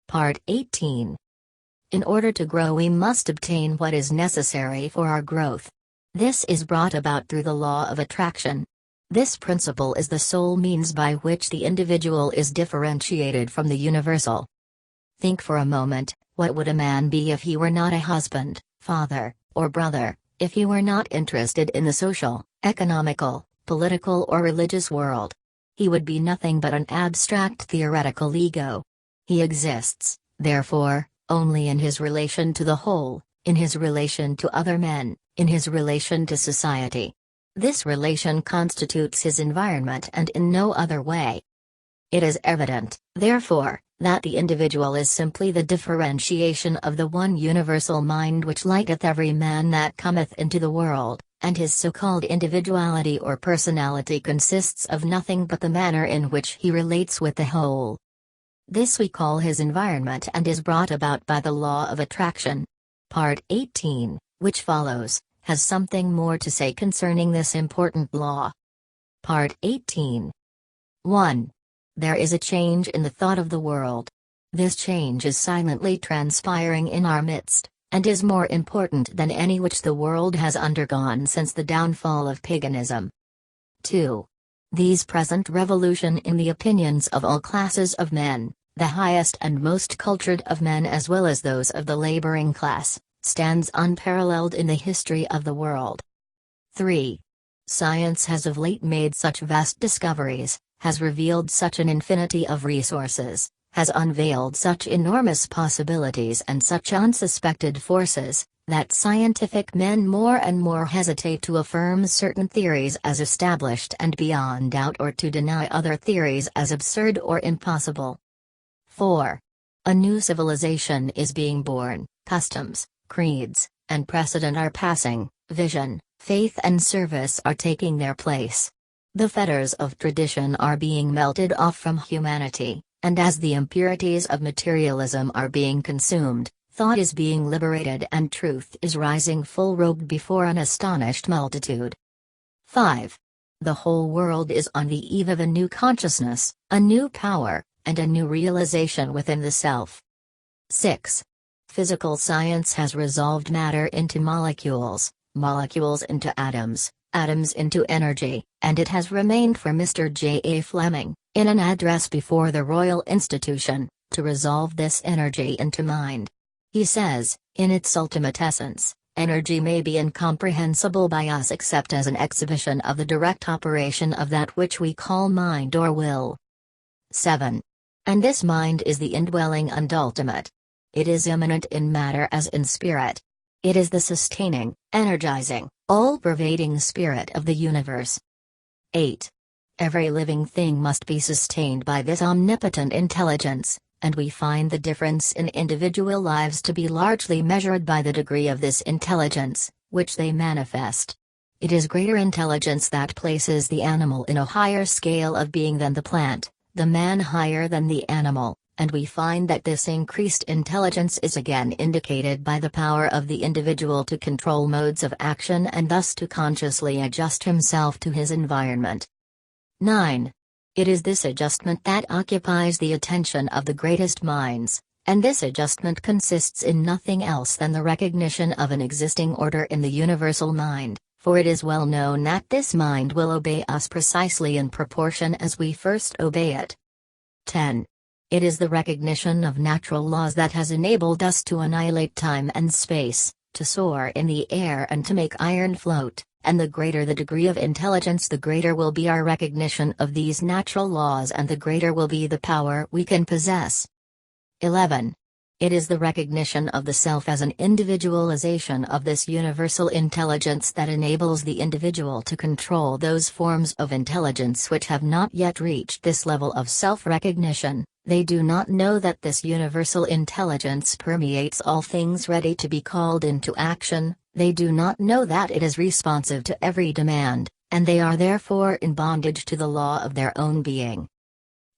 Part 18. In order to grow, we must obtain what is necessary for our growth. This is brought about through the law of attraction. This principle is the sole means by which the individual is differentiated from the universal. Think for a moment, what would a man be if he were not a husband, father, or brother, if he were not interested in the social, economical, political or religious world? He would be nothing but an abstract theoretical ego. He exists, therefore, only in his relation to the whole, in his relation to other men, in his relation to society. This relation constitutes his environment and in no other way. It is evident, therefore, that the individual is simply the differentiation of the one universal mind which lighteth every man that cometh into the world, and his so-called individuality or personality consists of nothing but the manner in which he relates with the whole. This we call his environment and is brought about by the law of attraction. Part 18, which follows, has something more to say concerning this important law. Part 18. 1. There is a change in the thought of the world. This change is silently transpiring in our midst, and is more important than any which the world has undergone since the downfall of paganism. 2. These present revolution in the opinions of all classes of men, the highest and most cultured of men as well as those of the laboring class, stands unparalleled in the history of the world. 3. Science has of late made such vast discoveries, has revealed such an infinity of resources, has unveiled such enormous possibilities and such unsuspected forces, that scientific men more and more hesitate to affirm certain theories as established and beyond doubt or to deny other theories as absurd or impossible. 4. A new civilization is being born, customs, creeds, and precedent are passing, vision, faith and service are taking their place. The fetters of tradition are being melted off from humanity, and as the impurities of materialism are being consumed, thought is being liberated and truth is rising full-robed before an astonished multitude. 5. The whole world is on the eve of a new consciousness, a new power, and a new realization within the self. 6. Physical science has resolved matter into molecules, molecules into atoms, atoms into energy, and it has remained for Mr. J. A. Fleming, in an address before the Royal Institution, to resolve this energy into mind. He says, in its ultimate essence, energy may be incomprehensible by us except as an exhibition of the direct operation of that which we call mind or will. 7. And this mind is the indwelling and ultimate. It is immanent in matter as in spirit. It is the sustaining, energizing, all-pervading spirit of the universe. 8. Every living thing must be sustained by this omnipotent intelligence, and we find the difference in individual lives to be largely measured by the degree of this intelligence, which they manifest. It is greater intelligence that places the animal in a higher scale of being than the plant, the man higher than the animal, and we find that this increased intelligence is again indicated by the power of the individual to control modes of action and thus to consciously adjust himself to his environment. 9. It is this adjustment that occupies the attention of the greatest minds, and this adjustment consists in nothing else than the recognition of an existing order in the universal mind, for it is well known that this mind will obey us precisely in proportion as we first obey it. 10. It is the recognition of natural laws that has enabled us to annihilate time and space, to soar in the air and to make iron float, and the greater the degree of intelligence the greater will be our recognition of these natural laws and the greater will be the power we can possess. 11. It is the recognition of the self as an individualization of this universal intelligence that enables the individual to control those forms of intelligence which have not yet reached this level of self-recognition. They do not know that this universal intelligence permeates all things ready to be called into action, they do not know that it is responsive to every demand, and they are therefore in bondage to the law of their own being.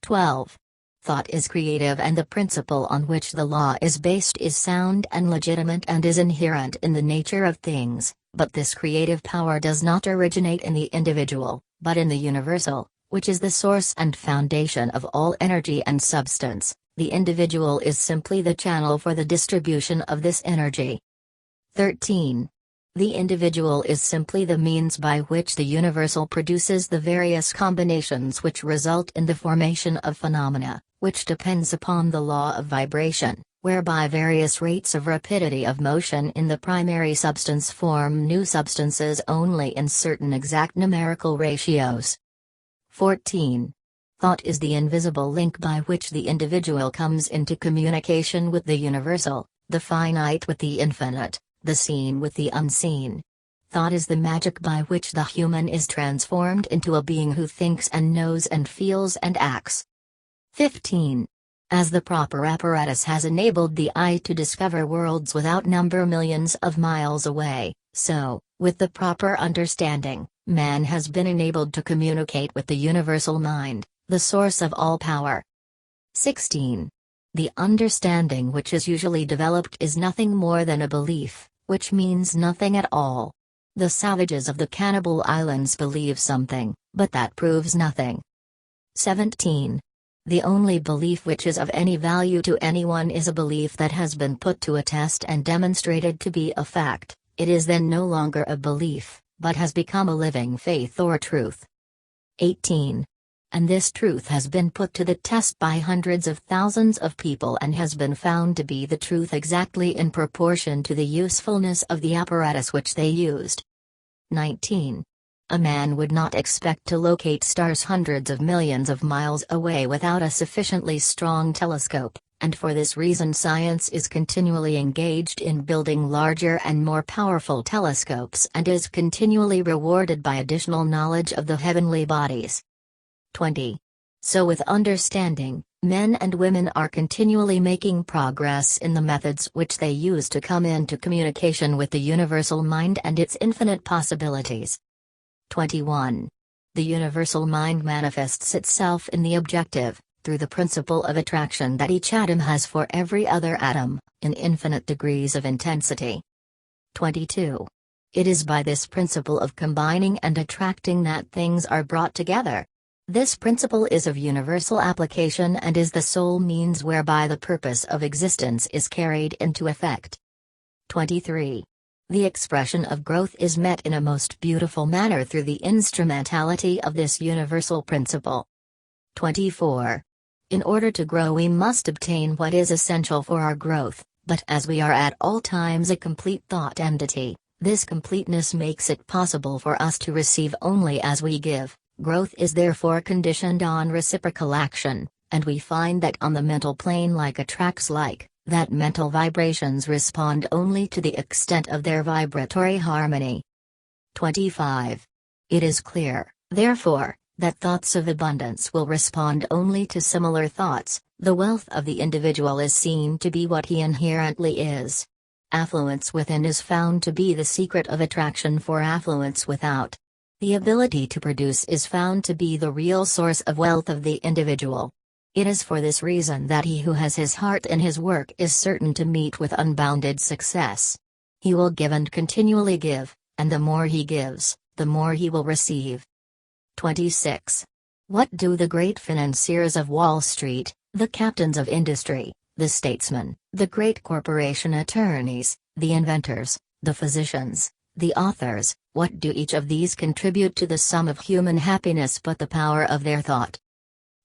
12. Thought is creative and the principle on which the law is based is sound and legitimate and is inherent in the nature of things, but this creative power does not originate in the individual, but in the universal, which is the source and foundation of all energy and substance, The individual is simply the channel for the distribution of this energy. 13. The individual is simply the means by which the universal produces the various combinations which result in the formation of phenomena, which depends upon the law of vibration, whereby various rates of rapidity of motion in the primary substance form new substances only in certain exact numerical ratios. 14. Thought is the invisible link by which the individual comes into communication with the universal, the finite with the infinite, the seen with the unseen. Thought is the magic by which the human is transformed into a being who thinks and knows and feels and acts. 15. As the proper apparatus has enabled the eye to discover worlds without number millions of miles away, so, with the proper understanding, man has been enabled to communicate with the universal mind, the source of all power. 16. The understanding which is usually developed is nothing more than a belief, which means nothing at all. The savages of the Cannibal Islands believe something, but that proves nothing. 17. The only belief which is of any value to anyone is a belief that has been put to a test and demonstrated to be a fact. It is then no longer a belief, but has become a living faith or truth. 18. And this truth has been put to the test by hundreds of thousands of people and has been found to be the truth exactly in proportion to the usefulness of the apparatus which they used. 19. A man would not expect to locate stars hundreds of millions of miles away without a sufficiently strong telescope, and for this reason science is continually engaged in building larger and more powerful telescopes and is continually rewarded by additional knowledge of the heavenly bodies. 20. So with understanding, men and women are continually making progress in the methods which they use to come into communication with the universal mind and its infinite possibilities. 21. The universal mind manifests itself in the objective, through the principle of attraction that each atom has for every other atom, in infinite degrees of intensity. 22. It is by this principle of combining and attracting that things are brought together. This principle is of universal application and is the sole means whereby the purpose of existence is carried into effect. 23. The expression of growth is met in a most beautiful manner through the instrumentality of this universal principle. 24. In order to grow we must obtain what is essential for our growth, but as we are at all times a complete thought entity, this completeness makes it possible for us to receive only as we give. Growth is therefore conditioned on reciprocal action, and we find that on the mental plane like attracts like, that mental vibrations respond only to the extent of their vibratory harmony. 25. It is clear, therefore, that thoughts of abundance will respond only to similar thoughts. The wealth of the individual is seen to be what he inherently is. Affluence within is found to be the secret of attraction for affluence without. The ability to produce is found to be the real source of wealth of the individual. It is for this reason that he who has his heart in his work is certain to meet with unbounded success. He will give and continually give, and the more he gives, the more he will receive. 26. What do the great financiers of Wall Street, the captains of industry, the statesmen, the great corporation attorneys, the inventors, the physicians, the authors, what do each of these contribute to the sum of human happiness but the power of their thought?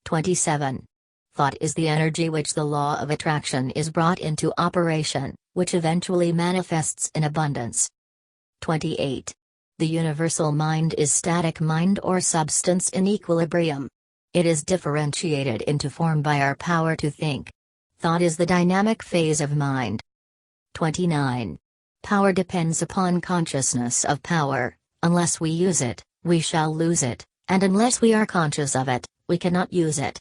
27. Thought is the energy which the law of attraction is brought into operation, which eventually manifests in abundance. 28. The universal mind is static mind or substance in equilibrium. It is differentiated into form by our power to think. Thought is the dynamic phase of mind. 29. Power depends upon consciousness of power. Unless we use it, we shall lose it, and unless we are conscious of it, we cannot use it.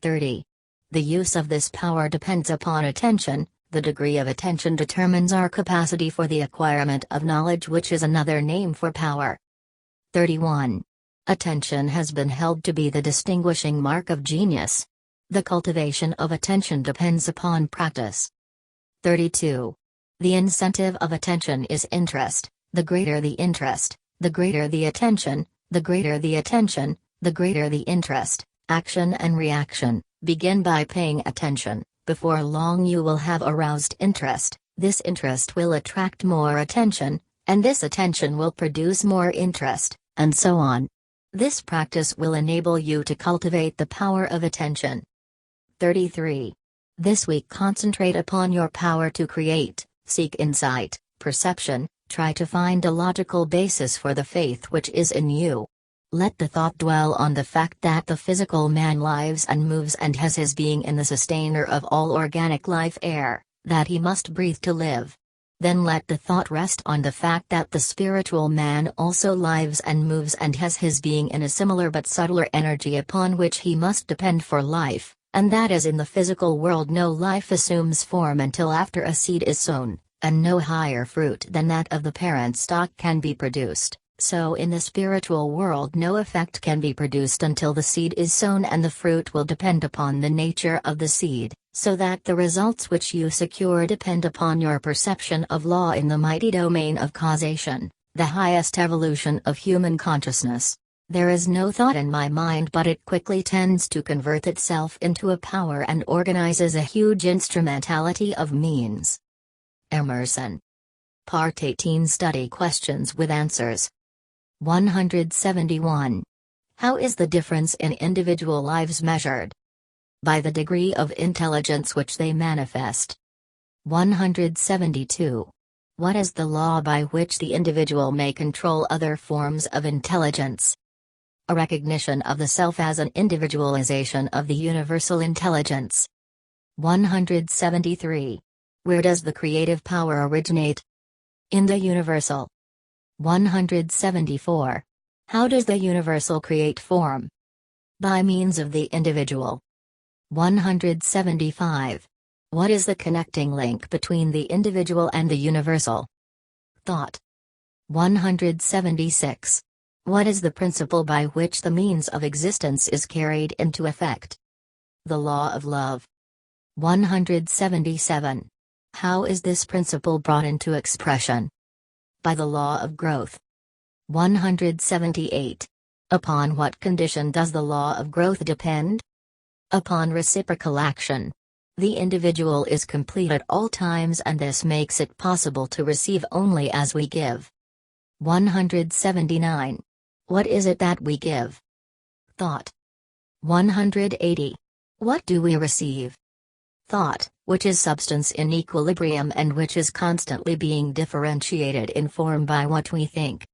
30. The use of this power depends upon attention. The degree of attention determines our capacity for the acquirement of knowledge, which is another name for power. 31. Attention has been held to be the distinguishing mark of genius. The cultivation of attention depends upon practice. 32. The incentive of attention is interest. The greater the interest, the greater the attention, the greater the attention, the greater the interest, Action and reaction. Begin by paying attention. Before long you will have aroused interest. This interest will attract more attention, and this attention will produce more interest, and so on. This practice will enable you to cultivate the power of attention. 33. This week concentrate upon your power to create, seek insight, perception, try to find a logical basis for the faith which is in you. Let the thought dwell on the fact that the physical man lives and moves and has his being in the sustainer of all organic life air, that he must breathe to live. Then let the thought rest on the fact that the spiritual man also lives and moves and has his being in a similar but subtler energy upon which he must depend for life, and that as in the physical world no life assumes form until after a seed is sown, and no higher fruit than that of the parent stock can be produced. So in the spiritual world no effect can be produced until the seed is sown, and the fruit will depend upon the nature of the seed, so that the results which you secure depend upon your perception of law in the mighty domain of causation, the highest evolution of human consciousness. There is no thought in my mind, but it quickly tends to convert itself into a power and organizes a huge instrumentality of means. Emerson. Part 18 Study Questions with Answers. 171. How is the difference in individual lives measured? By the degree of intelligence which they manifest. 172. What is the law by which the individual may control other forms of intelligence? A recognition of the self as an individualization of the universal intelligence. 173. Where does the creative power originate? In the universal. 174. How does the universal create form? By means of the individual. 175. What is the connecting link between the individual and the universal? Thought. 176. What is the principle by which the means of existence is carried into effect? The law of love. 177. How is this principle brought into expression? By the law of growth. 178. Upon what condition does the law of growth depend? Upon reciprocal action. The individual is complete at all times, and this makes it possible to receive only as we give. 179. What is it that we give? Thought. 180. What do we receive? Thought, which is substance in equilibrium and which is constantly being differentiated in form by what we think.